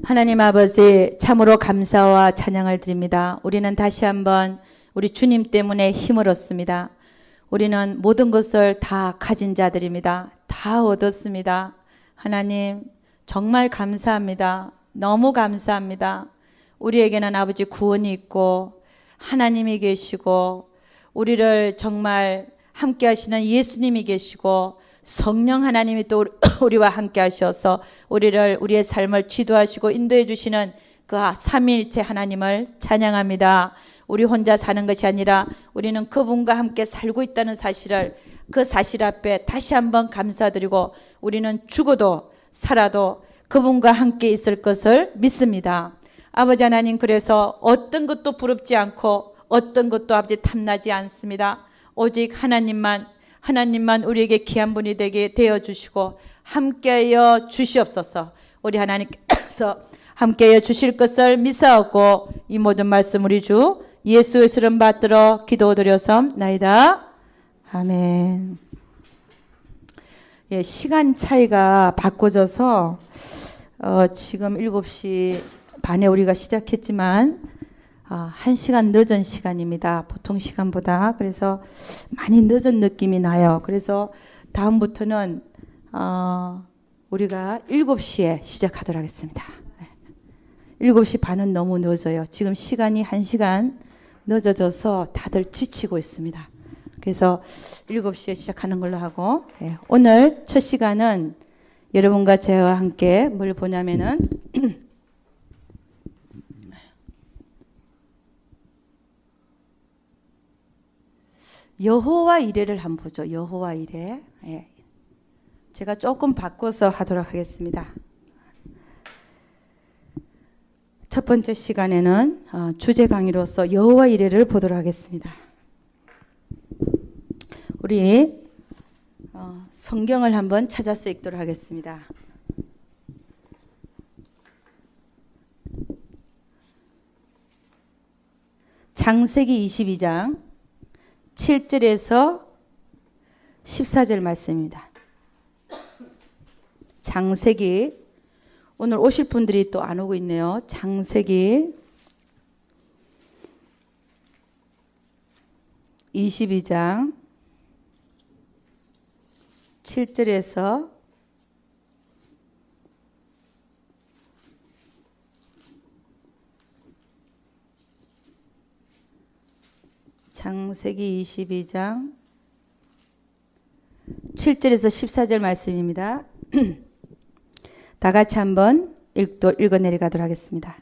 하나님 아버지, 참으로 감사와 찬양을 드립니다. 우리는 다시 한번 우리 주님 때문에 힘을 얻습니다. 우리는 모든 것을 다 가진 자들입니다. 다 얻었습니다. 하나님 정말 감사합니다. 너무 감사합니다. 우리에게는 아버지 구원이 있고 하나님이 계시고 우리를 정말 함께 하시는 예수님이 계시고 성령 하나님이 또 우리와 함께 하셔서 우리의 삶을 지도하시고 인도해 주시는 그 삼위일체 하나님을 찬양합니다. 우리 혼자 사는 것이 아니라 우리는 그분과 함께 살고 있다는 사실을, 그 사실 앞에 다시 한번 감사드리고 우리는 죽어도 살아도 그분과 함께 있을 것을 믿습니다. 아버지 하나님, 그래서 어떤 것도 부럽지 않고 어떤 것도 아버지 탐나지 않습니다. 오직 하나님만 우리에게 귀한 분이 되게 되어주시고 함께하여 주시옵소서. 우리 하나님께서 함께하여 주실 것을 믿사오고 이 모든 말씀 우리 주 예수의 이름 받들어 기도드려서나이다. 아멘. 예, 시간 차이가 바꿔져서 지금 7시 반에 우리가 시작했지만 1시간 늦은 시간입니다. 보통 시간보다. 그래서 많이 늦은 느낌이 나요. 그래서 다음부터는 우리가 7시에 시작하도록 하겠습니다. 7시 반은 너무 늦어요. 지금 시간이 1시간 늦어져서 다들 지치고 있습니다. 그래서 7시에 시작하는 걸로 하고, 오늘 첫 시간은 여러분과 제와 함께 뭘 보냐면은 여호와 이레를 한번 보죠. 여호와 이레. 제가 조금 바꿔서 하도록 하겠습니다. 첫 번째 시간에는 주제 강의로서 여호와 이레를 보도록 하겠습니다. 우리 성경을 한번 찾아서 읽도록 하겠습니다. 창세기 22장 7절에서 14절 말씀입니다. 창세기, 오늘 오실 분들이 또 안 오고 있네요. 창세기 22장 7절에서 22장 7절에서 14절 말씀입니다. 다 같이 한번 읽어내려가도록 하겠습니다.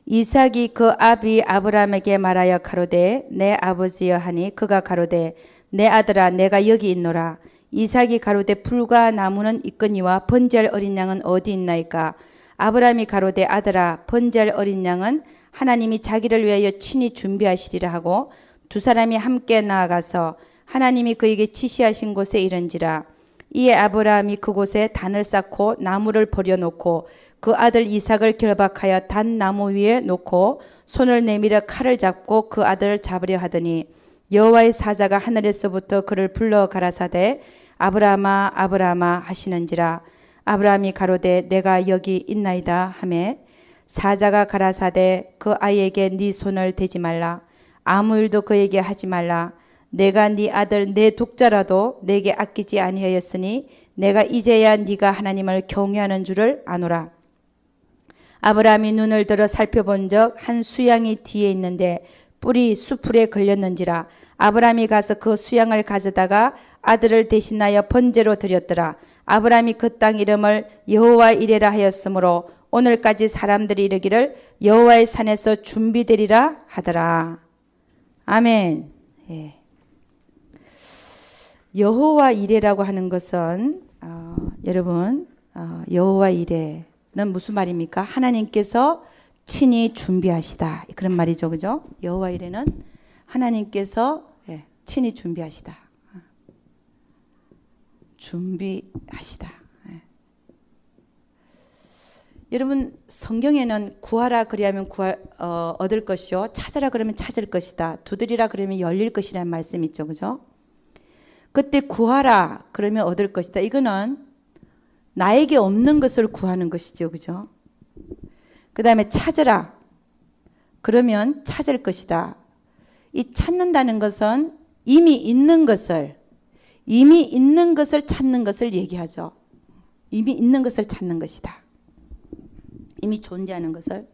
이삭이 그 아비 아브라함에게 말하여 가로되 내 아버지여 하니 그가 가로되 내 아들아 내가 여기 있노라. 이삭이 가로되 풀과 나무는 있거니와 번제할 어린 양은 어디 있나이까. 아브라함이 가로되 아들아 번제할 어린 양은 하나님이 자기를 위하여 친히 준비하시리라 하고 두 사람이 함께 나아가서 하나님이 그에게 지시하신 곳에 이른지라. 이에 아브라함이 그곳에 단을 쌓고 나무를 버려놓고 그 아들 이삭을 결박하여 단 나무 위에 놓고 손을 내밀어 칼을 잡고 그 아들을 잡으려 하더니 여호와의 사자가 하늘에서부터 그를 불러 가라사대 아브라함아 아브라함아 하시는지라. 아브라함이 가로되 내가 여기 있나이다 하매 사자가 가라사대 그 아이에게 네 손을 대지 말라. 아무 일도 그에게 하지 말라. 내가 네 아들 내 독자라도 내게 아끼지 아니하였으니 내가 이제야 네가 하나님을 경외하는 줄을 아노라. 아브라함이 눈을 들어 살펴본적 한 수양이 뒤에 있는데 뿔이 수풀에 걸렸는지라. 아브라함이 가서 그 수양을 가져다가 아들을 대신하여 번제로 드렸더라. 아브라함이 그 땅 이름을 여호와 이레라 하였으므로 오늘까지 사람들이 이르기를 여호와의 산에서 준비되리라 하더라. 아멘. 예. 여호와 이레라고 하는 것은 여러분 여호와 이레는 무슨 말입니까? 하나님께서 친히 준비하시다, 그런 말이죠, 그죠? 여호와 이레는 하나님께서 친히 준비하시다, 준비하시다. 여러분 성경에는 구하라 그리하면 얻을 것이요 찾아라 그러면 찾을 것이다, 두드리라 그러면 열릴 것이라는 말씀이 있죠, 그죠? 그때 구하라 그러면 얻을 것이다. 이거는 나에게 없는 것을 구하는 것이죠, 그죠? 그 다음에 찾으라. 그러면 찾을 것이다. 이 찾는다는 것은 이미 있는 것을 찾는 것을 얘기하죠. 이미 있는 것을 찾는 것이다. 이미 존재하는 것을.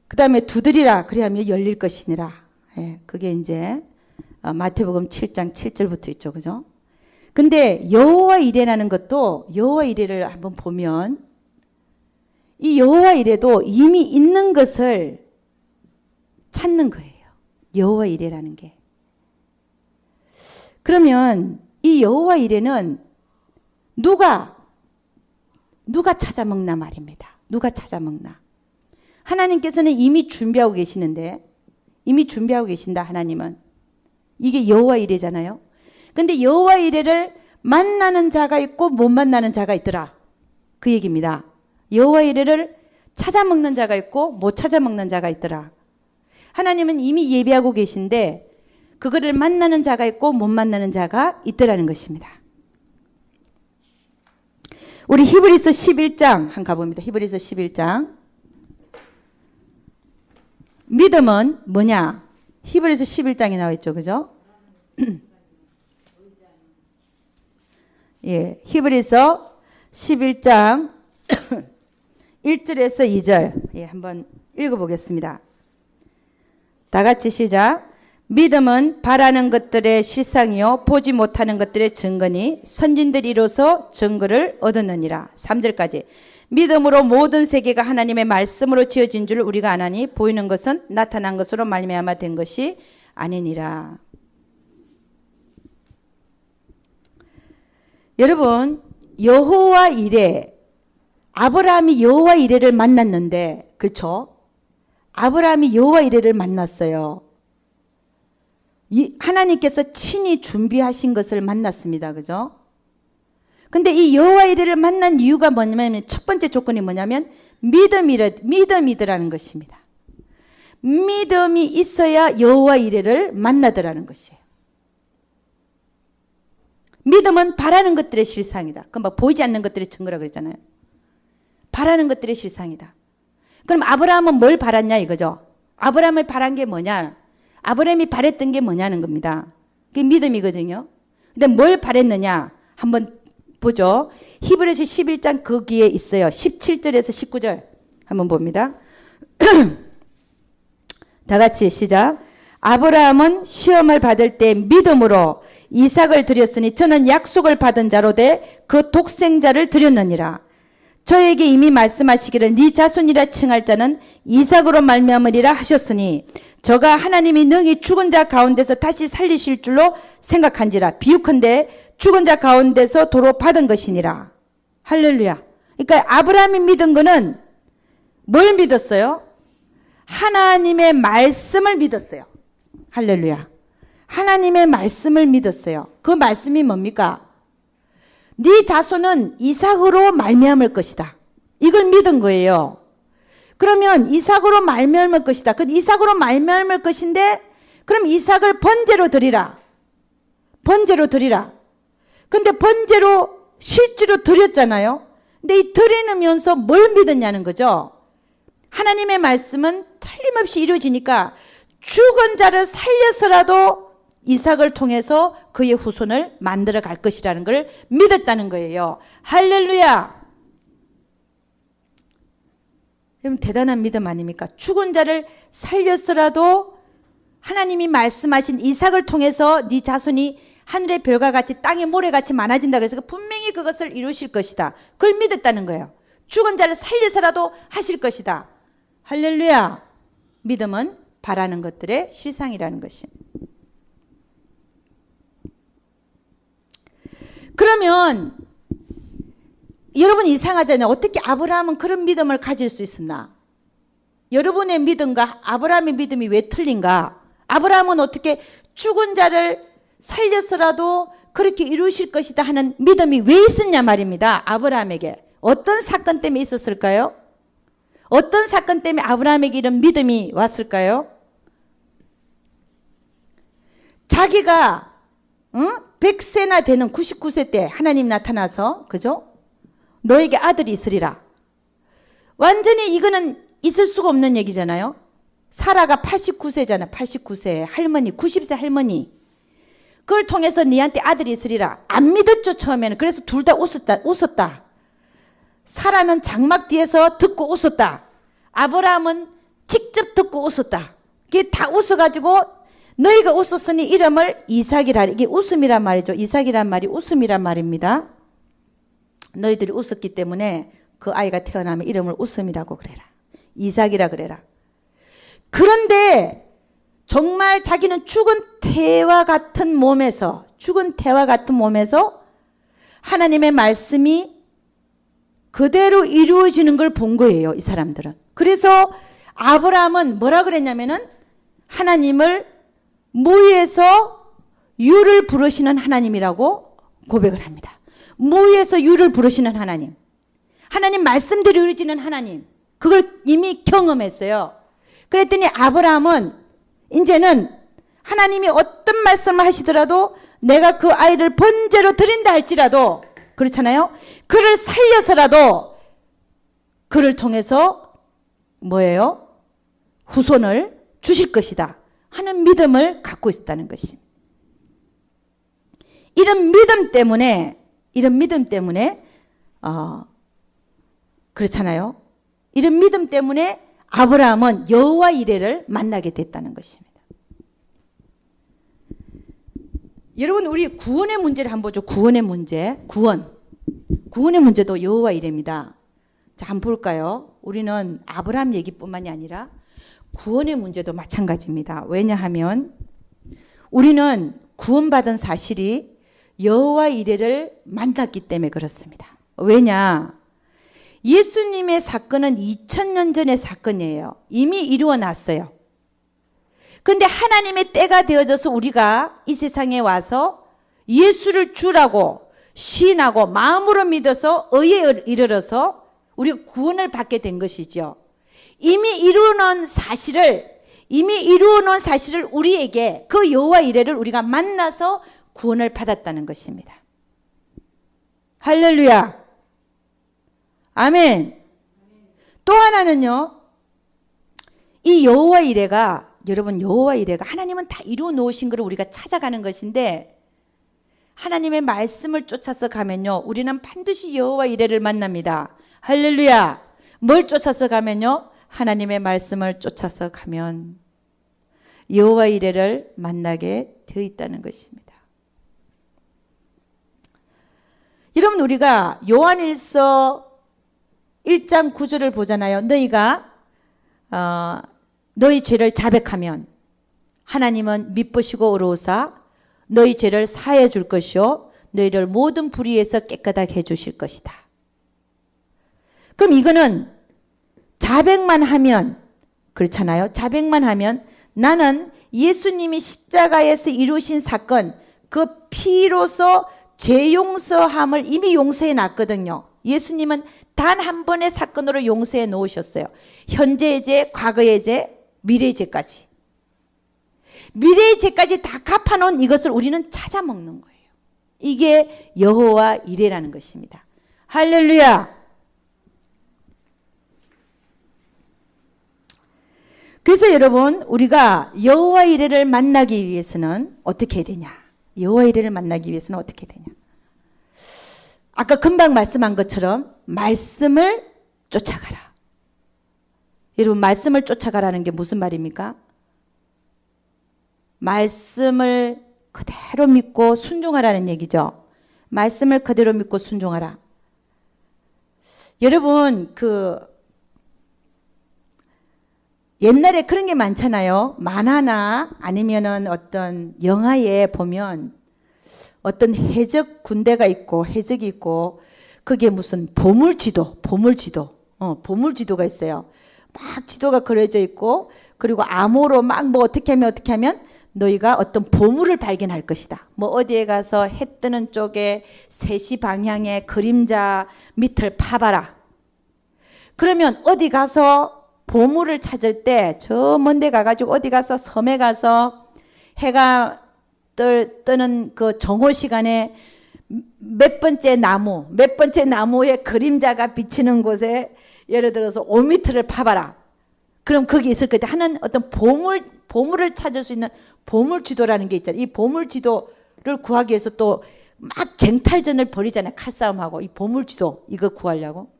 그 다음에 두드리라. 그리하면 열릴 것이니라. 예, 그게 이제 마태복음 7장 7절부터 있죠. 그죠? 근데 여호와 이레라는 것도 여호와 이레를 한번 보면 이 여호와 이레도 이미 있는 것을 찾는 거예요. 여호와 이레라는 게. 그러면 이 여호와 이레는 누가 찾아먹나 말입니다. 누가 찾아먹나. 하나님께서는 이미 준비하고 계시는데 이미 준비하고 계신다. 하나님은. 이게 여호와 이레잖아요. 근데 여호와 이레를 만나는 자가 있고 못 만나는 자가 있더라. 그 얘기입니다. 여호와 이레를 찾아먹는 자가 있고 못 찾아먹는 자가 있더라. 하나님은 이미 예비하고 계신데 그거를 만나는 자가 있고 못 만나는 자가 있더라는 것입니다. 우리 히브리서 11장 한번 가봅니다. 히브리서 11장. 믿음은 뭐냐? 히브리서 11장에 나와 있죠. 그죠? 예, 히브리서 11장 1절에서 2절. 예, 한번 읽어보겠습니다. 다 같이 시작. 믿음은 바라는 것들의 실상이요 보지 못하는 것들의 증거니 선진들이 이로써 증거를 얻었느니라. 3절까지. 믿음으로 모든 세계가 하나님의 말씀으로 지어진 줄 우리가 아나니 보이는 것은 나타난 것으로 말미암아 된 것이 아니니라. 여러분, 여호와 이레, 아브라함이 여호와 이레를 만났는데, 그렇죠? 아브라함이 여호와 이레를 만났어요. 하나님께서 친히 준비하신 것을 만났습니다. 그죠? 근데 이 여호와 이레를 만난 이유가 뭐냐면 첫 번째 조건이 뭐냐면 믿음이더라는 것입니다. 믿음이 있어야 여호와 이레를 만나더라는 것이에요. 믿음은 바라는 것들의 실상이다. 그럼 막 보이지 않는 것들의 증거라 그랬잖아요. 바라는 것들의 실상이다. 그럼 아브라함은 뭘 바랐냐 이거죠. 아브라함이 바란 게 뭐냐. 아브라함이 바랬던 게 뭐냐는 겁니다. 그게 믿음이거든요. 근데 뭘 바랬느냐 한번 보죠. 히브리서 11장 거기에 있어요. 17절에서 19절 한번 봅니다. 다 같이 시작. 아브라함은 시험을 받을 때 믿음으로 이삭을 드렸으니 저는 약속을 받은 자로 돼 그 독생자를 드렸느니라. 저에게 이미 말씀하시기를 네 자손이라 칭할 자는 이삭으로 말미암으리라 하셨으니 저가 하나님이 능히 죽은 자 가운데서 다시 살리실 줄로 생각한지라. 비유컨대 죽은 자 가운데서 도로 받은 것이니라. 할렐루야. 그러니까 아브라함이 믿은 거는 뭘 믿었어요? 하나님의 말씀을 믿었어요. 할렐루야. 하나님의 말씀을 믿었어요. 그 말씀이 뭡니까? 네 자손은 이삭으로 말미암을 것이다. 이걸 믿은 거예요. 그러면 이삭으로 말미암을 것이다. 그 이삭으로 말미암을 것인데 그럼 이삭을 번제로 드리라. 번제로 드리라. 근데 번제로 실제로 드렸잖아요. 근데 이 드리면서 뭘 믿었냐는 거죠. 하나님의 말씀은 틀림없이 이루어지니까 죽은 자를 살려서라도 이삭을 통해서 그의 후손을 만들어 갈 것이라는 걸 믿었다는 거예요. 할렐루야. 여러분 대단한 믿음 아닙니까? 죽은 자를 살려서라도 하나님이 말씀하신 이삭을 통해서 네 자손이 하늘의 별과 같이 땅의 모래같이 많아진다 그래서 분명히 그것을 이루실 것이다. 그걸 믿었다는 거예요. 죽은 자를 살려서라도 하실 것이다. 할렐루야. 믿음은 바라는 것들의 실상이라는 것이. 그러면 여러분 이상하잖아요. 어떻게 아브라함은 그런 믿음을 가질 수 있었나? 여러분의 믿음과 아브라함의 믿음이 왜 틀린가? 아브라함은 어떻게 죽은 자를 살려서라도 그렇게 이루실 것이다 하는 믿음이 왜 있었냐 말입니다. 아브라함에게. 어떤 사건 때문에 있었을까요? 어떤 사건 때문에 아브라함에게 이런 믿음이 왔을까요? 자기가 100세나 되는 99세 때 하나님 나타나서 그죠? 너에게 아들이 있으리라. 완전히 이거는 있을 수가 없는 얘기잖아요. 사라가 89세잖아. 89세 할머니, 90세 할머니. 그걸 통해서 니한테 아들이 있으리라. 안 믿었죠, 처음에는. 그래서 둘 다 웃었다. 사라는 장막 뒤에서 듣고 웃었다. 아브라함은 직접 듣고 웃었다. 이게 다 웃어가지고 너희가 웃었으니 이름을 이삭이라. 이게 웃음이란 말이죠. 이삭이란 말이 웃음이란 말입니다. 너희들이 웃었기 때문에 그 아이가 태어나면 이름을 웃음이라고 그래라. 이삭이라 그래라. 그런데 정말 자기는 죽은 태와 같은 몸에서 하나님의 말씀이 그대로 이루어지는 걸 본 거예요, 이 사람들은. 그래서 아브라함은 뭐라 그랬냐면은 하나님을 무에서 유를 부르시는 하나님이라고 고백을 합니다. 무에서 유를 부르시는 하나님. 하나님 말씀대로 이루어지는 하나님. 그걸 이미 경험했어요. 그랬더니 아브라함은 이제는 하나님이 어떤 말씀을 하시더라도 내가 그 아이를 번제로 드린다 할지라도, 그렇잖아요. 그를 살려서라도 그를 통해서 뭐예요? 후손을 주실 것이다 하는 믿음을 갖고 있었다는 것입니다. 이런 믿음 때문에 그렇잖아요. 이런 믿음 때문에 아브라함은 여호와 이레를 만나게 됐다는 것입니다. 여러분, 우리 구원의 문제를 한번 보죠. 구원의 문제. 구원의 문제도 여호와 이레입니다. 자, 한번 볼까요? 우리는 아브라함 얘기뿐만이 아니라 구원의 문제도 마찬가지입니다. 왜냐하면 우리는 구원받은 사실이 여호와 이레를 만났기 때문에 그렇습니다. 왜냐? 예수님의 사건은 2000년 전의 사건이에요. 이미 이루어 놨어요. 그런데 하나님의 때가 되어져서 우리가 이 세상에 와서 예수를 주라고 시인하고 마음으로 믿어서 의에 이르러서 우리가 구원을 받게 된 것이죠. 이미 이루어 놓은 사실을 우리에게 그 여호와 이레를 우리가 만나서 구원을 받았다는 것입니다. 할렐루야. 아멘. 또 하나는요. 이 여호와 이레가, 여러분, 여호와 이레가 하나님은 다 이루어 놓으신 것을 우리가 찾아가는 것인데, 하나님의 말씀을 쫓아서 가면요, 우리는 반드시 여호와 이레를 만납니다. 할렐루야. 뭘 쫓아서 가면요, 하나님의 말씀을 쫓아서 가면 여호와 이레를 만나게 되어 있다는 것입니다. 여러분, 우리가 요한일서 1장 9절을 보잖아요. 너희가 너희 죄를 자백하면 하나님은 미쁘시고 의로우사 너희 죄를 사해 줄 것이요 너희를 모든 불의에서 깨끗하게 해 주실 것이다. 그럼 이거는 자백만 하면, 그렇잖아요. 자백만 하면 나는 예수님이 십자가에서 이루신 사건, 그 피로서 죄 용서함을 이미 용서해 놨거든요. 예수님은 단 한 번의 사건으로 용서해 놓으셨어요. 현재의 죄, 과거의 죄, 미래의 죄까지. 미래의 죄까지 다 갚아놓은 이것을 우리는 찾아먹는 거예요. 이게 여호와 이레라는 것입니다. 할렐루야. 그래서 여러분, 우리가 여호와 이레를 만나기 위해서는 어떻게 해야 되냐? 여호와 이레를 만나기 위해서는 어떻게 되냐? 아까 금방 말씀한 것처럼 말씀을 쫓아가라. 여러분, 말씀을 쫓아가라는 게 무슨 말입니까? 말씀을 그대로 믿고 순종하라는 얘기죠. 말씀을 그대로 믿고 순종하라. 여러분, 옛날에 그런 게 많잖아요. 만화나 아니면은 어떤 영화에 보면 어떤 해적 군대가 있고 해적이 있고 그게 무슨 보물지도가 있어요. 막 지도가 그려져 있고 그리고 암호로 막 뭐 어떻게 하면 너희가 어떤 보물을 발견할 것이다. 뭐 어디에 가서 해 뜨는 쪽에 3시 방향의 그림자 밑을 파봐라. 그러면 어디 가서 보물을 찾을 때 저 먼데 가가지고 어디 가서 섬에 가서 해가 뜨는 그 정오 시간에 몇 번째 나무, 몇 번째 나무의 그림자가 비치는 곳에 예를 들어서 5m를 파봐라. 그럼 거기 있을 것 같아. 하는 어떤 보물을 찾을 수 있는 보물지도라는 게 있잖아요. 이 보물지도를 구하기 위해서 또 막 쟁탈전을 벌이잖아요. 칼싸움하고 이 보물지도 이거 구하려고.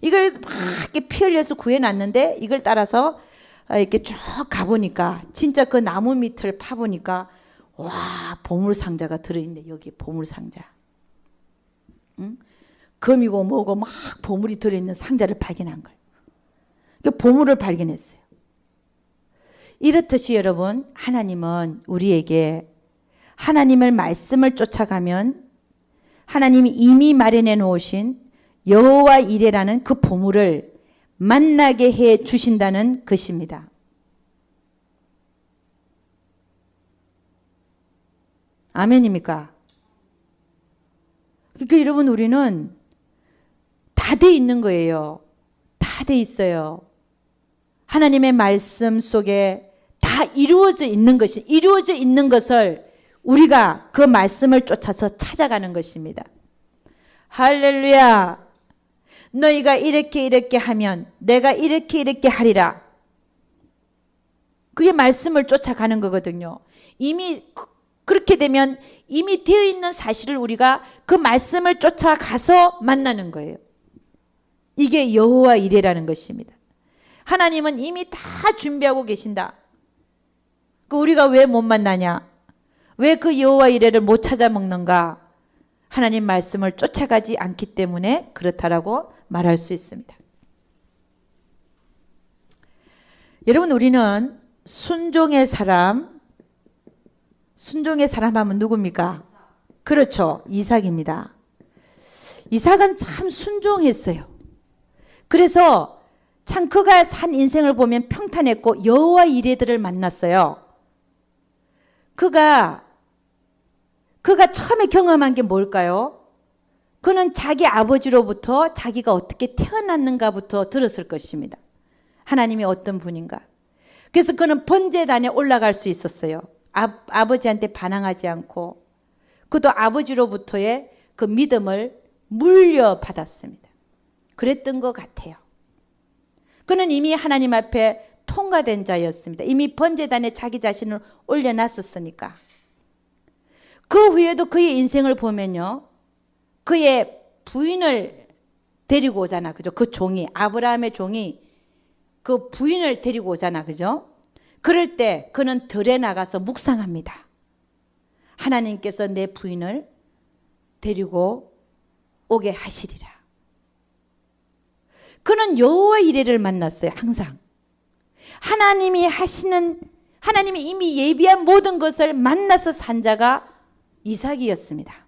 이걸 막 이렇게 피 흘려서 구해놨는데 이걸 따라서 이렇게 쭉 가보니까 진짜 그 나무 밑을 파보니까 와, 보물상자가 들어있네. 여기 보물상자. 응? 금이고 뭐고 막 보물이 들어있는 상자를 발견한 거예요. 그러니까 보물을 발견했어요. 이렇듯이 여러분, 하나님은 우리에게 하나님의 말씀을 쫓아가면 하나님이 이미 마련해 놓으신 여호와 이레라는 그 보물을 만나게 해 주신다는 것입니다. 아멘입니까? 그러니까 여러분, 우리는 다 돼 있는 거예요. 다 돼 있어요. 하나님의 말씀 속에 다 이루어져 있는 것이, 이루어져 있는 것을 우리가 그 말씀을 쫓아서 찾아가는 것입니다. 할렐루야. 너희가 이렇게 하면 내가 이렇게 하리라. 그게 말씀을 쫓아가는 거거든요. 이미 그렇게 되면 이미 되어 있는 사실을 우리가 그 말씀을 쫓아가서 만나는 거예요. 이게 여호와 이레라는 것입니다. 하나님은 이미 다 준비하고 계신다. 그 우리가 왜 못 만나냐? 왜 그 여호와 이레를 못 찾아 먹는가? 하나님 말씀을 쫓아가지 않기 때문에 그렇다라고 말할 수 있습니다. 여러분, 우리는 순종의 사람 하면 누굽니까? 그렇죠. 이삭입니다. 이삭은 참 순종했어요. 그래서 참 그가 산 인생을 보면 평탄했고 여호와 이레들을 만났어요. 그가 처음에 경험한 게 뭘까요? 그는 자기 아버지로부터 자기가 어떻게 태어났는가부터 들었을 것입니다. 하나님이 어떤 분인가. 그래서 그는 번제단에 올라갈 수 있었어요. 아버지한테 반항하지 않고 그도 아버지로부터의 그 믿음을 물려받았습니다. 그랬던 것 같아요. 그는 이미 하나님 앞에 통과된 자였습니다. 이미 번제단에 자기 자신을 올려놨었으니까. 그 후에도 그의 인생을 보면요. 그의 부인을 데리고 오잖아. 그죠? 그 종이, 아브라함의 종이 그 부인을 데리고 오잖아. 그죠? 그럴 때 그는 들에 나가서 묵상합니다. 하나님께서 내 부인을 데리고 오게 하시리라. 그는 여호와 이레를 만났어요. 항상. 하나님이 이미 예비한 모든 것을 만나서 산 자가 이삭이었습니다.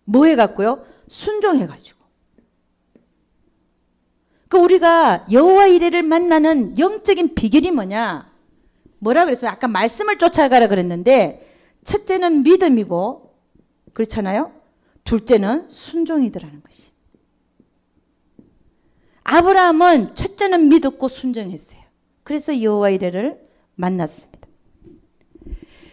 뭐 해갖고요? 순종해가지고. 그 우리가 여호와 이레를 만나는 영적인 비결이 뭐냐? 뭐라 그랬어요? 아까 말씀을 쫓아가라 그랬는데 첫째는 믿음이고 그렇잖아요? 둘째는 순종이더라는 것이. 아브라함은 첫째는 믿었고 순종했어요. 그래서 여호와 이레를 만났습니다.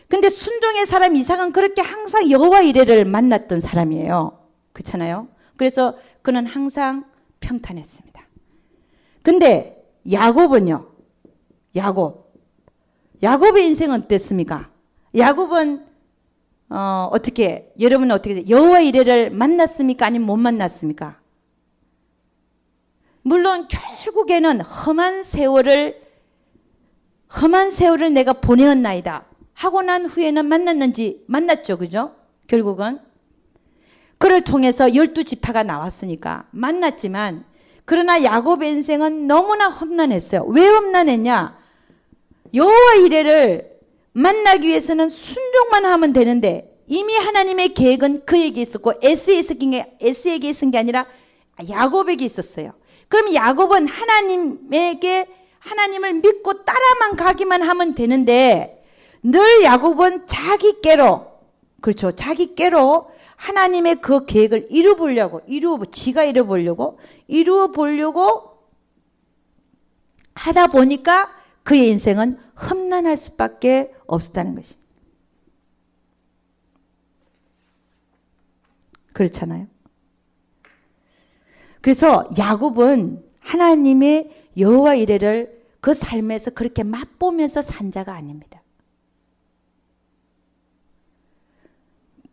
근데 순종의 사람 이삭은 그렇게 항상 여호와 이레를 만났던 사람이에요. 그렇잖아요? 그래서 그는 항상 평탄했습니다. 근데 야곱은요. 야곱의 인생은 어땠습니까? 야곱은 여러분은 어떻게 여호와 이레를 만났습니까? 아니면 못 만났습니까? 물론 결국에는 험한 세월을 내가 보내었나이다 하고 난 후에는 만났죠. 그죠? 결국은 그를 통해서 12지파가 나왔으니까 만났지만 그러나 야곱의 인생은 너무나 험난했어요. 왜 험난했냐? 여호와 이레를 만나기 위해서는 순종만 하면 되는데 이미 하나님의 계획은 그에게 있었고 에스에게 있은 게 아니라 야곱에게 있었어요. 그럼 야곱은 하나님을 믿고 따라만 가기만 하면 되는데 늘 야곱은 자기께로 하나님의 그 계획을 지가 이루어보려고 하다 보니까 그의 인생은 험난할 수밖에 없었다는 것입니다. 그렇잖아요. 그래서 야곱은 하나님의 여호와 이레를 그 삶에서 그렇게 맛보면서 산 자가 아닙니다.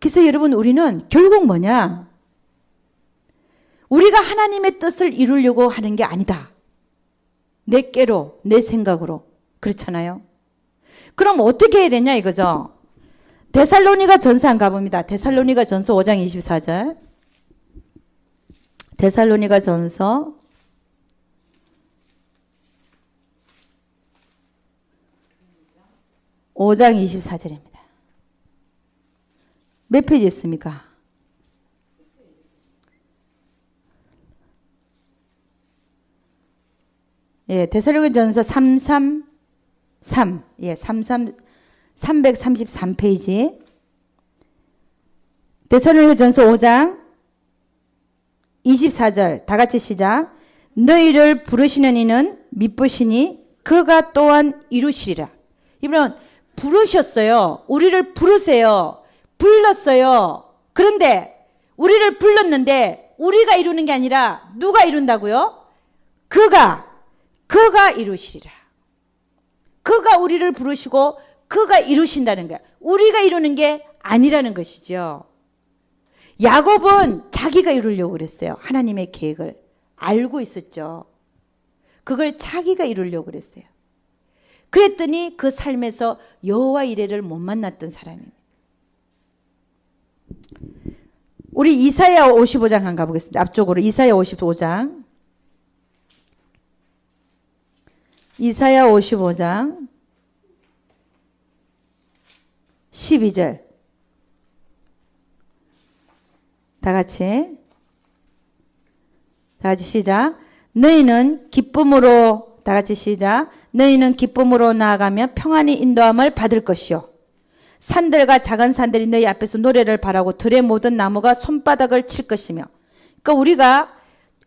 그래서 여러분 우리는 결국 뭐냐? 우리가 하나님의 뜻을 이루려고 하는 게 아니다. 내 깨로, 내 생각으로. 그렇잖아요. 그럼 어떻게 해야 되냐 이거죠. 데살로니가 전서 한 가봅니다. 데살로니가 전서 5장 24절. 데살로니가 전서 5장 24절입니다. 몇 페이지 있습니까? 예, 데살로니가전서 333. 예, 333페이지. 데살로니가전서 5장 24절 다 같이 시작. 너희를 부르시는 이는 미쁘시니 그가 또한 이루시리라. 이분은 부르셨어요. 우리를 부르세요. 불렀어요. 그런데 우리를 불렀는데 우리가 이루는 게 아니라 누가 이룬다고요? 그가 이루시리라. 그가 우리를 부르시고 그가 이루신다는 거야. 우리가 이루는 게 아니라는 것이죠. 야곱은 자기가 이루려고 그랬어요. 하나님의 계획을 알고 있었죠. 그걸 자기가 이루려고 그랬어요. 그랬더니 그 삶에서 여호와 이레를 못 만났던 사람입니다. 우리 이사야 55장 한번 가보겠습니다. 앞쪽으로 이사야 55장. 이사야 55장 12절 다 같이 시작. 너희는 기쁨으로 다 같이 시작. 너희는 기쁨으로 나아가며 평안히 인도함을 받을 것이요 산들과 작은 산들이 너희 앞에서 노래를 바라고 들의 모든 나무가 손바닥을 칠 것이며. 그러니까 우리가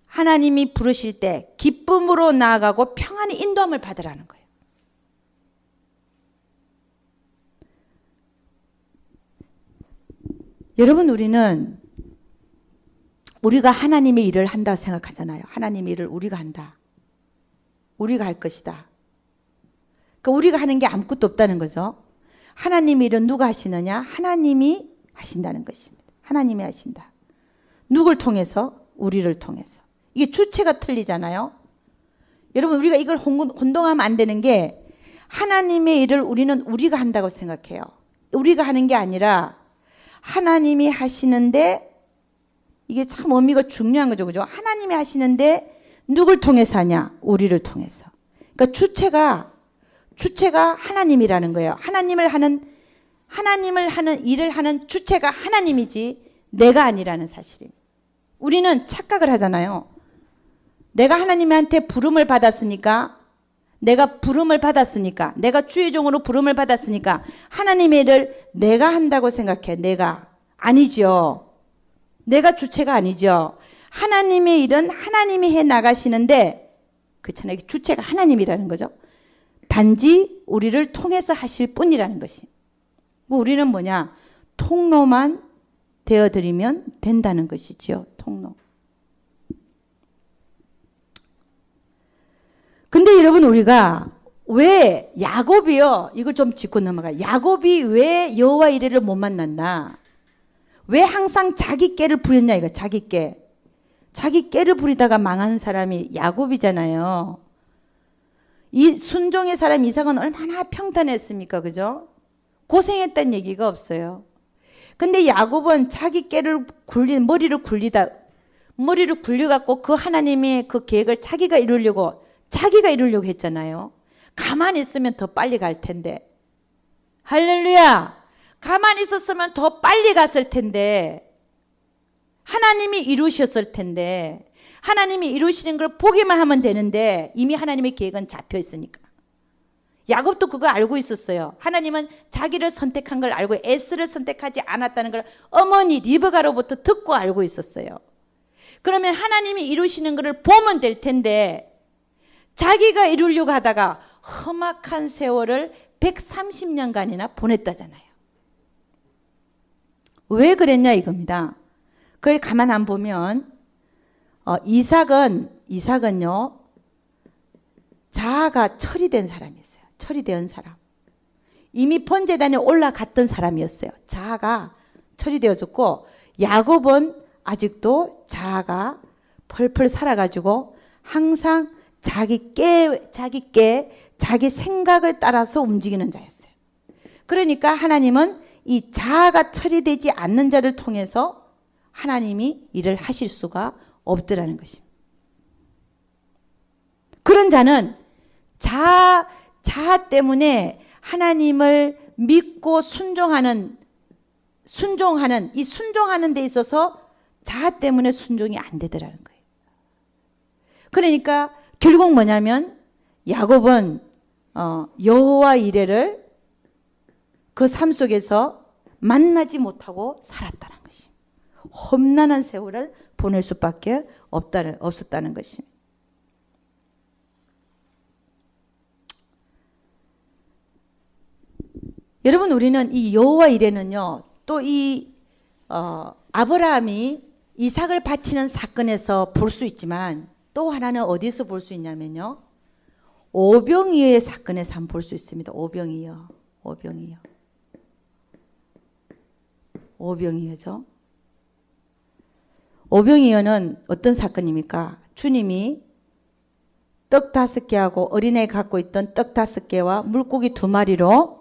하나님이 부르실 때 기쁨으로 나아가고 평안히 인도함을 받으라는 거예요. 여러분 우리가 하나님의 일을 한다고 생각하잖아요. 하나님의 일을 우리가 한다. 우리가 할 것이다. 그러니까 우리가 하는 게 아무것도 없다는 거죠. 하나님의 일은 누가 하시느냐? 하나님이 하신다는 것입니다. 하나님이 하신다. 누굴 통해서? 우리를 통해서. 이게 주체가 틀리잖아요. 여러분 우리가 이걸 혼동하면 안 되는 게 하나님의 일을 우리가 한다고 생각해요. 우리가 하는 게 아니라 하나님이 하시는데 이게 참 의미가 중요한 거죠. 그죠? 하나님이 하시는데 누굴 통해서 하냐? 우리를 통해서. 그러니까 주체가 하나님이라는 거예요. 하나님을 하는 일을 하는 주체가 하나님이지 내가 아니라는 사실입니다. 우리는 착각을 하잖아요. 내가 하나님한테 부름을 받았으니까 내가 주의 종으로 부름을 받았으니까 하나님의 일을 내가 한다고 생각해. 내가 아니죠. 내가 주체가 아니죠. 하나님의 일은 하나님이 해 나가시는데 그렇잖아요. 주체가 하나님이라는 거죠. 단지 우리를 통해서 하실 뿐이라는 것이. 우리는 뭐냐? 통로만 되어드리면 된다는 것이지요. 통로. 근데 여러분 우리가 왜 야곱이요? 이거 좀 짚고 넘어가. 야곱이 왜 여호와 이레를 못 만났나? 왜 항상 자기 깨를 부렸냐 이거. 자기 깨를 부리다가 망한 사람이 야곱이잖아요. 이 순종의 사람 이삭은 얼마나 평탄했습니까? 그죠? 고생했다는 얘기가 없어요. 근데 야곱은 자기 깨를 머리를 굴려갖고 그 하나님의 그 계획을 자기가 이루려고 했잖아요. 가만히 있으면 더 빨리 갈 텐데. 할렐루야! 가만히 있었으면 더 빨리 갔을 텐데. 하나님이 이루셨을 텐데. 하나님이 이루시는 걸 보기만 하면 되는데 이미 하나님의 계획은 잡혀 있으니까. 야곱도 그거 알고 있었어요. 하나님은 자기를 선택한 걸 알고 에스를 선택하지 않았다는 걸 어머니 리브가로부터 듣고 알고 있었어요. 그러면 하나님이 이루시는 것을 보면 될 텐데 자기가 이루려고 하다가 험악한 세월을 130년간이나 보냈다잖아요. 왜 그랬냐 이겁니다. 그걸 가만 안 보면 이삭은요 자아가 처리된 사람이었어요. 처리된 사람. 이미 번제단에 올라갔던 사람이었어요. 자아가 처리되어졌고, 야곱은 아직도 자아가 펄펄 살아가지고 항상 자기 생각을 따라서 움직이는 자였어요. 그러니까 하나님은 이 자아가 처리되지 않는 자를 통해서 하나님이 일을 하실 수가 없더라는 것입니다. 그런 자는 자아 때문에 하나님을 믿고 순종하는 이 순종하는 데 있어서 자아 때문에 순종이 안 되더라는 거예요. 그러니까 결국 뭐냐면 야곱은 여호와 이레를 그 삶 속에서 만나지 못하고 살았다는 것입니다. 험난한 세월을 보낼 수밖에 없었다는 것입니다. 여러분, 우리는 이 여호와 이레는요, 또 이 아브라함이 이삭을 바치는 사건에서 볼 수 있지만, 또 하나는 어디서 볼 수 있냐면요, 오병이어의 사건에서 한번 볼 수 있습니다. 오병이어죠. 오병이어는 어떤 사건입니까? 주님이 떡 5개하고 어린애 갖고 있던 떡 5개와 물고기 2마리로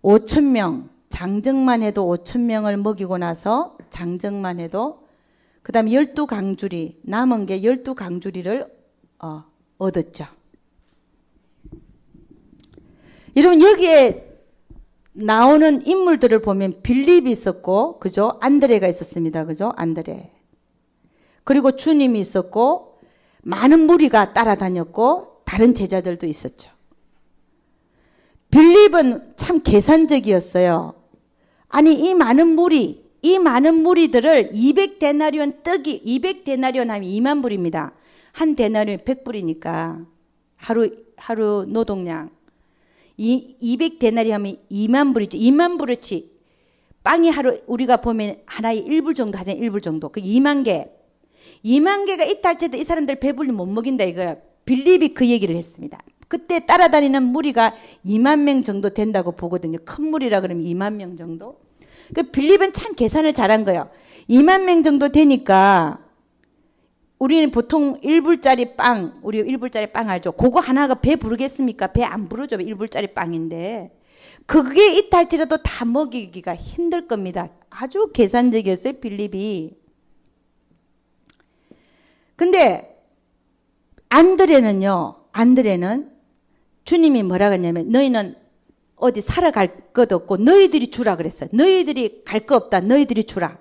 5,000명, 장정만 해도 5,000명을 먹이고 나서 장정만 해도 그 다음에 12강주리, 남은 게 12강주리를 얻었죠. 여러분, 여기에 나오는 인물들을 보면 빌립이 있었고, 그죠? 안드레가 있었습니다. 그죠? 안드레. 그리고 주님이 있었고, 많은 무리가 따라다녔고, 다른 제자들도 있었죠. 빌립은 참 계산적이었어요. 아니, 이 많은 무리들을 200데나리온 떡이, 200데나리온 하면 2만 불입니다. 한 데나리온 100불이니까 하루 노동량. 200데나리 하면 2만 불이죠. 2만 불어치 빵이 하루 우리가 보면 하나에 1불 정도 하잖아요. 1불 정도. 그 2만 개. 2만 개가 있다 할지라도 이 사람들 배불리 못 먹인다 이거야. 빌립이 그 얘기를 했습니다. 그때 따라다니는 무리가 2만 명 정도 된다고 보거든요. 큰 무리라 그러면 2만 명 정도. 그 빌립은 참 계산을 잘한 거예요. 2만 명 정도 되니까 우리는 보통 1불짜리 빵, 우리 1불짜리 빵 알죠? 그거 하나가 배 부르겠습니까? 배 안 부르죠. 1불짜리 빵인데. 그게 있다 할지라도 다 먹이기가 힘들 겁니다. 아주 계산적이었어요, 빌립이. 근데 안드레는 주님이 뭐라 그랬냐면 너희는 어디 살아갈 것 없고 너희들이 주라 그랬어요. 너희들이 갈 거 없다. 너희들이 주라.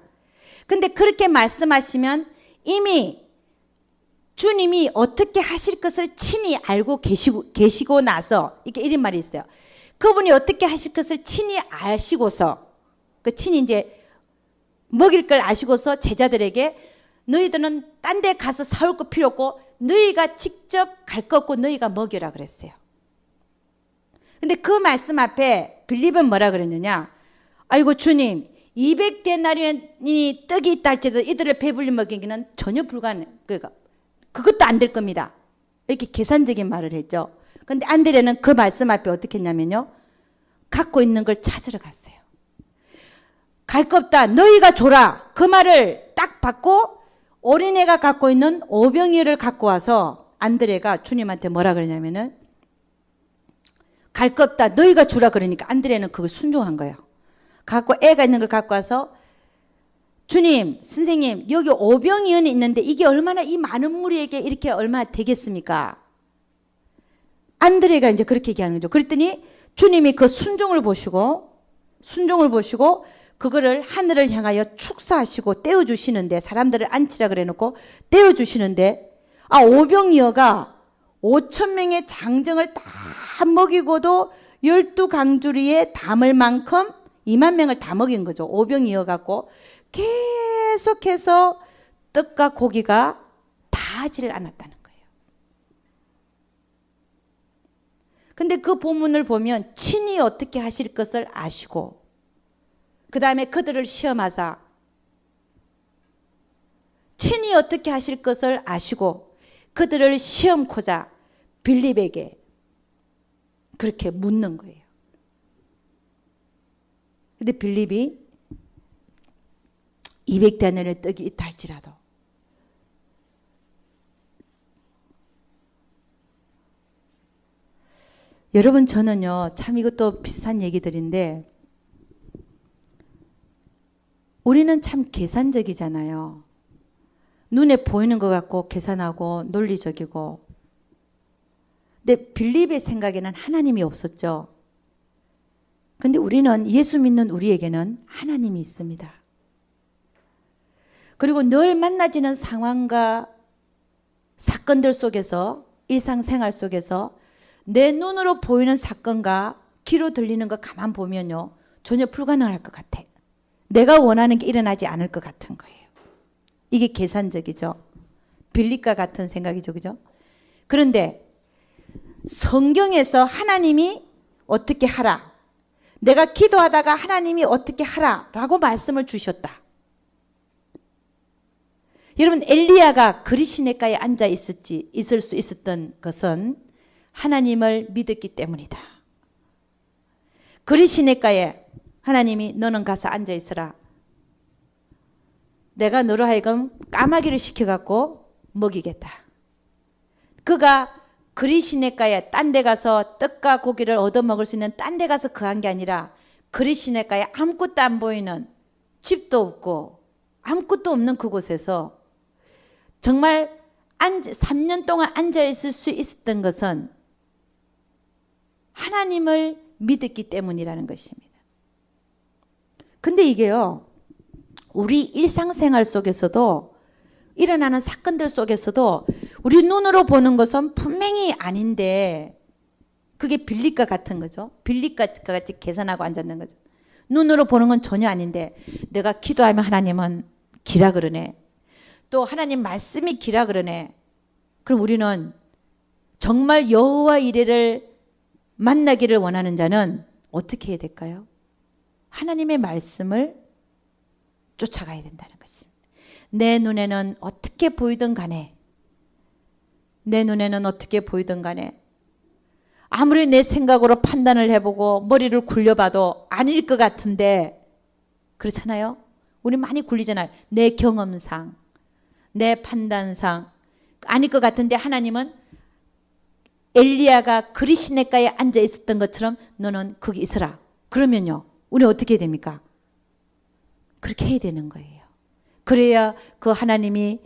근데 그렇게 말씀하시면 이미 주님이 어떻게 하실 것을 친히 알고 계시고 나서 이렇게 이런 말이 있어요. 그분이 어떻게 하실 것을 친히 아시고서 친히 이제 먹일 걸 아시고서 제자들에게 너희들은 딴 데 가서 사올 거 필요 없고 너희가 직접 갈 거 없고 너희가 먹여라 그랬어요. 근데 그 말씀 앞에 빌립은 뭐라 그랬느냐? 아이고 주님 200데나리온이 떡이 있다 할지라도 이들을 배불리 먹이기는 전혀 불가능. 그것도 안 될 겁니다. 이렇게 계산적인 말을 했죠. 근데 안드레는 그 말씀 앞에 어떻게 했냐면요. 갖고 있는 걸 찾으러 갔어요. 갈 거 없다. 너희가 줘라. 그 말을 딱 받고 어린애가 갖고 있는 오병이어를 갖고 와서 안드레가 주님한테 뭐라 그러냐면은 갈 거 없다. 너희가 주라 그러니까 안드레는 그걸 순종한 거예요. 갖고 애가 있는 걸 갖고 와서 주님, 선생님, 여기 오병이어는 있는데 이게 얼마나 이 많은 무리에게 이렇게 얼마나 되겠습니까? 안드레가 이제 그렇게 얘기하는 거죠. 그랬더니 주님이 그 순종을 보시고 그거를 하늘을 향하여 축사하시고 떼어주시는데 사람들을 앉히라 그래놓고 떼어주시는데 오병이어가 5,000명의 장정을 다 먹이고도 12강주리에 담을 만큼 2만 명을 다 먹인 거죠. 오병이어 갖고 계속해서 떡과 고기가 다하지를 않았다는 거예요. 근데 그 본문을 보면 친히 어떻게 하실 것을 아시고 그 다음에 그들을 시험하사 친히 어떻게 하실 것을 아시고 그들을 시험코자 빌립에게 그렇게 묻는 거예요. 근데 빌립이 200데나리온의 떡이 있다 할지라도 여러분, 저는요 참 이것도 비슷한 얘기들인데 우리는 참 계산적이잖아요. 눈에 보이는 것 같고 계산하고 논리적이고. 근데 빌립의 생각에는 하나님이 없었죠. 근데 우리는 예수 믿는 우리에게는 하나님이 있습니다. 그리고 늘 만나지는 상황과 사건들 속에서 일상생활 속에서 내 눈으로 보이는 사건과 귀로 들리는 거 가만 보면요 전혀 불가능할 것 같아. 내가 원하는 게 일어나지 않을 것 같은 거예요. 이게 계산적이죠. 빌립과 같은 생각이죠. 그죠? 그런데 성경에서 하나님이 어떻게 하라, 내가 기도하다가 하나님이 어떻게 하라 라고 말씀을 주셨다. 여러분, 엘리야가 그리시네가에 앉아 있을 수 있었던 것은 하나님을 믿었기 때문이다. 그리시네가에 하나님이 너는 가서 앉아 있으라. 내가 너로 하여금 까마귀를 시켜갖고 먹이겠다. 그가 그리시네가에 딴 데 가서 떡과 고기를 얻어먹을 수 있는 딴 데 가서 거한 게 아니라 그리시네가에 아무것도 안 보이는, 집도 없고 아무것도 없는 그곳에서 정말 3년 동안 앉아 있을 수 있었던 것은 하나님을 믿었기 때문이라는 것입니다. 근데 이게요, 우리 일상생활 속에서도 일어나는 사건들 속에서도 우리 눈으로 보는 것은 분명히 아닌데 그게 빌립과 같은 거죠. 빌립과 같이 계산하고 앉았는 거죠. 눈으로 보는 건 전혀 아닌데 내가 기도하면 하나님은 기라 그러네. 또 하나님 말씀이 기라 그러네. 그럼 우리는 정말 여호와 이레를 만나기를 원하는 자는 어떻게 해야 될까요? 하나님의 말씀을 쫓아가야 된다는 것입니다. 내 눈에는 어떻게 보이든 간에, 내 눈에는 어떻게 보이든 간에 아무리 내 생각으로 판단을 해보고 머리를 굴려봐도 아닐 것 같은데, 그렇잖아요? 우리 많이 굴리잖아요. 내 경험상, 내 판단상 아닐 것 같은데 하나님은 엘리야가 그리시네가에 앉아 있었던 것처럼 너는 거기 있으라. 그러면요, 우리 어떻게 해야 됩니까? 그렇게 해야 되는 거예요. 그래야 그 하나님이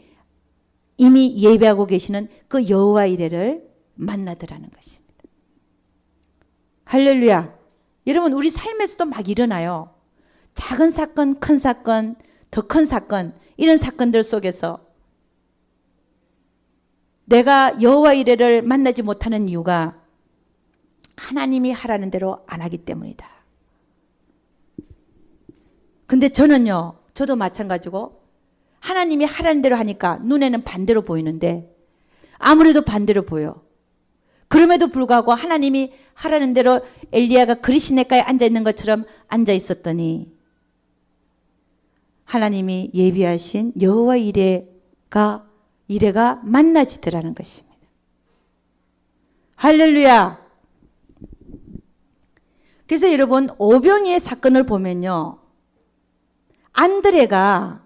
이미 예배하고 계시는 그 여호와 이레를 만나더라는 것입니다. 할렐루야. 여러분, 우리 삶에서도 막 일어나요. 작은 사건, 큰 사건, 더 큰 사건, 이런 사건들 속에서 내가 여호와 이레를 만나지 못하는 이유가 하나님이 하라는 대로 안 하기 때문이다. 근데 저는요, 저도 마찬가지고 하나님이 하라는 대로 하니까 눈에는 반대로 보이는데 아무래도 반대로 보여. 그럼에도 불구하고 하나님이 하라는 대로 엘리야가 그리시네가에 앉아 있는 것처럼 앉아 있었더니 하나님이 예비하신 여호와 이레가 만나지더라는 것입니다. 할렐루야. 그래서 여러분, 오병이의 사건을 보면요, 안드레가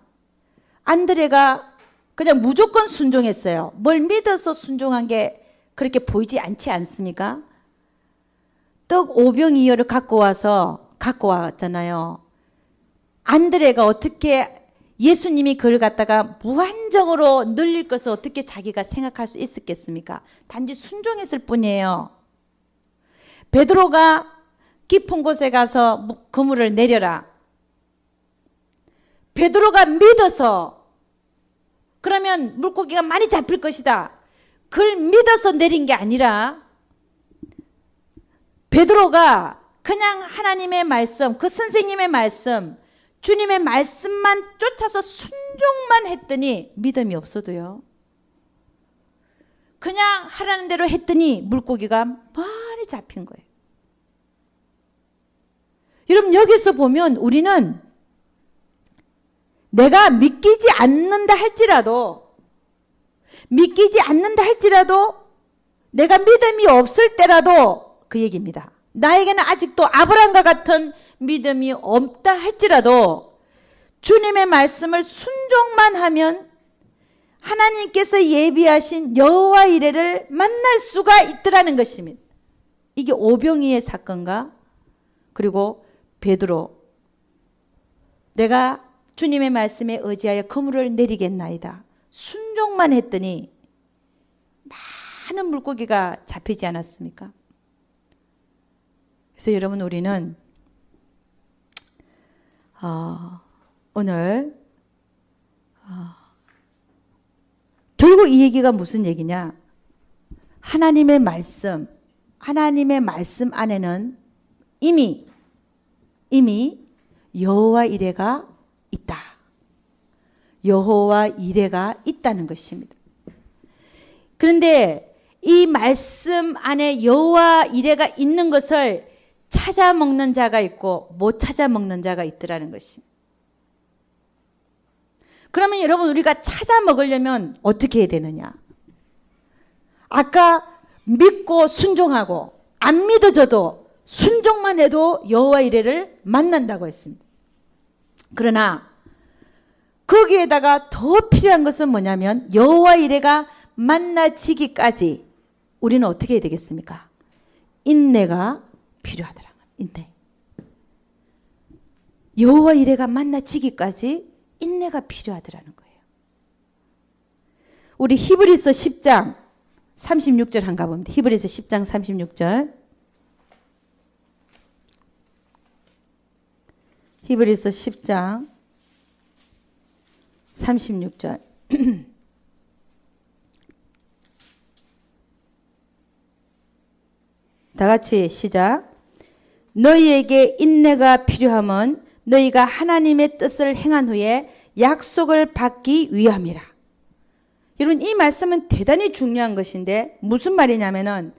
그냥 무조건 순종했어요. 뭘 믿어서 순종한 게 그렇게 보이지 않지 않습니까? 떡 5병 2여를 갖고 왔잖아요. 안드레가 어떻게 예수님이 그걸 갖다가 무한정으로 늘릴 것을 어떻게 자기가 생각할 수 있었겠습니까? 단지 순종했을 뿐이에요. 베드로가 깊은 곳에 가서 그물을 내려라. 베드로가 믿어서, 그러면 물고기가 많이 잡힐 것이다, 그걸 믿어서 내린 게 아니라 베드로가 그냥 하나님의 말씀, 그 선생님의 말씀, 주님의 말씀만 쫓아서 순종만 했더니 믿음이 없어도요, 그냥 하라는 대로 했더니 물고기가 많이 잡힌 거예요. 여러분, 여기서 보면 우리는 내가 믿기지 않는다 할지라도 내가 믿음이 없을 때라도 그 얘기입니다. 나에게는 아직도 아브라함과 같은 믿음이 없다 할지라도 주님의 말씀을 순종만 하면 하나님께서 예비하신 여호와 이레를 만날 수가 있더라는 것입니다. 이게 오병이의 사건과 그리고 베드로, 내가 주님의 말씀에 의지하여 그물을 내리겠나이다. 순종만 했더니 많은 물고기가 잡히지 않았습니까? 그래서 여러분, 우리는 오늘 결국 이 얘기가 무슨 얘기냐? 하나님의 말씀 안에는 이미 여호와 이레가 있다. 여호와 이레가 있다는 것입니다. 그런데 이 말씀 안에 여호와 이레가 있는 것을 찾아 먹는 자가 있고 못 찾아 먹는 자가 있더라는 것입니다. 그러면 여러분, 우리가 찾아 먹으려면 어떻게 해야 되느냐? 아까 믿고 순종하고 안 믿어져도 순종만 해도 여호와 이레를 만난다고 했습니다. 그러나 거기에다가 더 필요한 것은 뭐냐면 여호와 이레가 만나지기까지 우리는 어떻게 해야 되겠습니까? 인내가 필요하더라. 인내. 여호와 이레가 만나지기까지 인내가 필요하더라는 거예요. 우리 히브리서 10장 36절 한번 가봅니다. 히브리서 10장 36절. 히브리서 10장 36절. 다 같이 시작. 너희에게 인내가 필요함은 너희가 하나님의 뜻을 행한 후에 약속을 받기 위함이라. 여러분, 이 말씀은 대단히 중요한 것인데 무슨 말이냐면은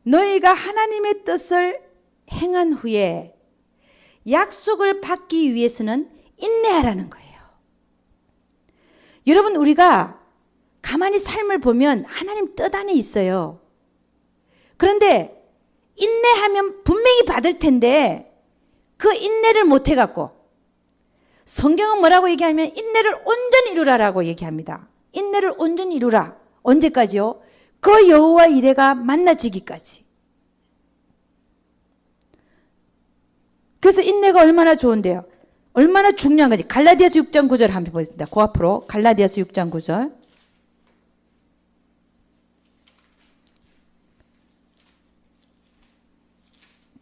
너희가 하나님의 뜻을 행한 후에 약속을 받기 위해서는 인내하라는 거예요. 여러분, 우리가 가만히 삶을 보면 하나님 뜻 안에 있어요. 그런데 인내하면 분명히 받을 텐데 그 인내를 못 해갖고, 성경은 뭐라고 얘기하면 인내를 온전히 이루라라고 얘기합니다. 인내를 온전히 이루라. 언제까지요? 그 여호와 이레가 만나지기까지. 그래서 인내가 얼마나 좋은데요. 얼마나 중요한 건지 갈라디아서 6장 9절 한번 보겠습니다. 그 앞으로 갈라디아서 6장 9절.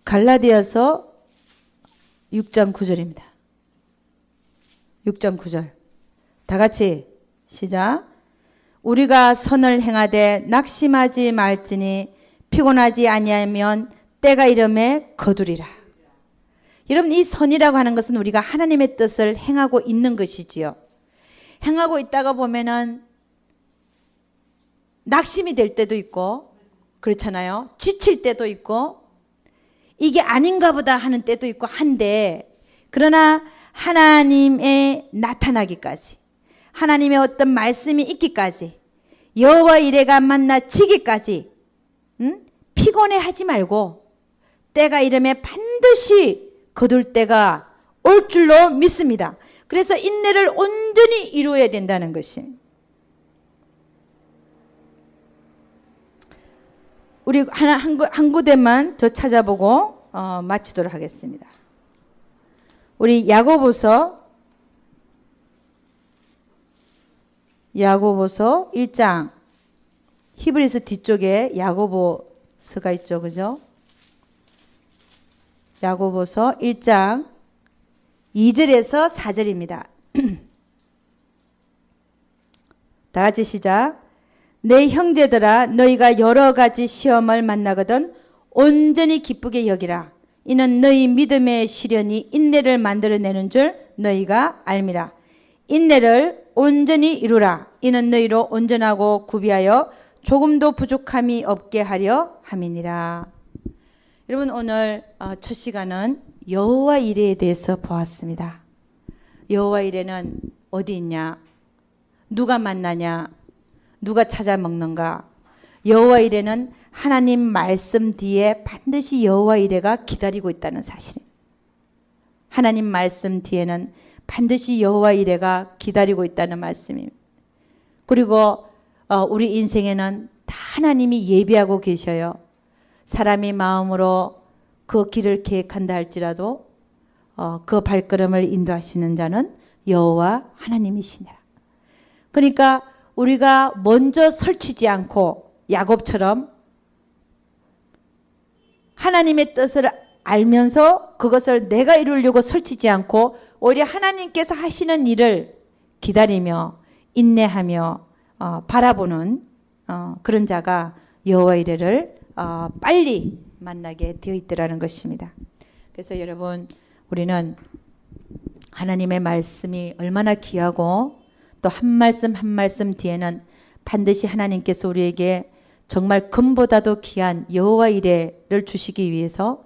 갈라디아서 6장 9절입니다. 6장 9절. 다 같이 시작. 우리가 선을 행하되 낙심하지 말지니 피곤하지 아니하면 때가 이름에 거두리라. 여러분, 이 선이라고 하는 것은 우리가 하나님의 뜻을 행하고 있는 것이지요. 행하고 있다가 보면은 낙심이 될 때도 있고 그렇잖아요. 지칠 때도 있고 이게 아닌가 보다 하는 때도 있고 한데, 그러나 하나님의 나타나기까지, 하나님의 어떤 말씀이 있기까지, 여호와 이레가 만나지기까지 피곤해하지 말고 때가 이르면 반드시 거둘 때가 올 줄로 믿습니다. 그래서 인내를 온전히 이루어야 된다는 것이. 우리 한 구대만 더 찾아보고 마치도록 하겠습니다. 우리 야고보서 1장, 히브리서 뒤쪽에 야고보서가 있죠. 그죠? 야고보서 1장 2절에서 4절입니다. 다 같이 시작. 내 형제들아, 너희가 여러 가지 시험을 만나거든 온전히 기쁘게 여기라. 이는 너희 믿음의 시련이 인내를 만들어내는 줄 너희가 알미라. 인내를 온전히 이루라. 이는 너희로 온전하고 구비하여 조금도 부족함이 없게 하려 함이니라. 여러분, 오늘 첫 시간은 여호와 이레에 대해서 보았습니다. 여호와 이레는 어디 있냐? 누가 만나냐? 누가 찾아 먹는가? 여호와 이레는 하나님 말씀 뒤에 반드시 여호와 이레가 기다리고 있다는 사실입니다. 하나님 말씀 뒤에는 반드시 여호와 이레가 기다리고 있다는 말씀입니다. 그리고 우리 인생에는 다 하나님이 예비하고 계셔요. 사람이 마음으로 그 길을 계획한다 할지라도 그 발걸음을 인도하시는 자는 여호와 하나님이시니라. 그러니까 우리가 먼저 설치지 않고 야곱처럼 하나님의 뜻을 알면서 그것을 내가 이루려고 설치지 않고 오히려 하나님께서 하시는 일을 기다리며 인내하며 바라보는 그런 자가 여호와 이레를 빨리 만나게 되어 있더라는 것입니다. 그래서 여러분, 우리는 하나님의 말씀이 얼마나 귀하고 또 한 말씀 한 말씀 뒤에는 반드시 하나님께서 우리에게 정말 금보다도 귀한 여호와 이레를 주시기 위해서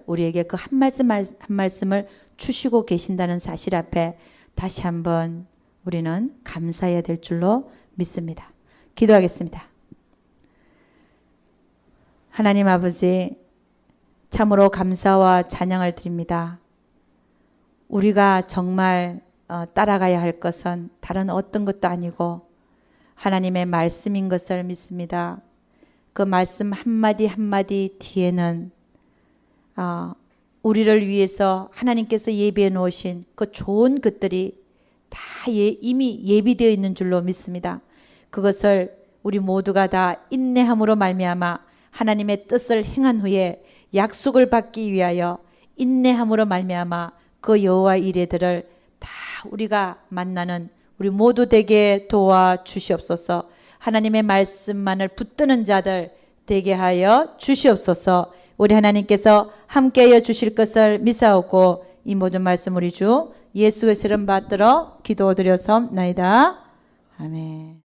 우리에게 그 한 말씀 한 말씀을 주시고 계신다는 사실 앞에 다시 한번 우리는 감사해야 될 줄로 믿습니다. 기도하겠습니다. 하나님 아버지, 참으로 감사와 찬양을 드립니다. 우리가 정말 따라가야 할 것은 다른 어떤 것도 아니고 하나님의 말씀인 것을 믿습니다. 그 말씀 한마디 한마디 뒤에는 우리를 위해서 하나님께서 예비해 놓으신 그 좋은 것들이 다 이미 예비되어 있는 줄로 믿습니다. 그것을 우리 모두가 다 인내함으로 말미암아 하나님의 뜻을 행한 후에 약속을 받기 위하여 인내함으로 말미암아 그 여호와 이레들을 다 우리가 만나는 우리 모두 되게 도와 주시옵소서. 하나님의 말씀만을 붙드는 자들 되게 하여 주시옵소서. 우리 하나님께서 함께하여 주실 것을 믿사오고 이 모든 말씀 우리 주 예수의 이름 받들어 기도드려서옵나이다. 아멘.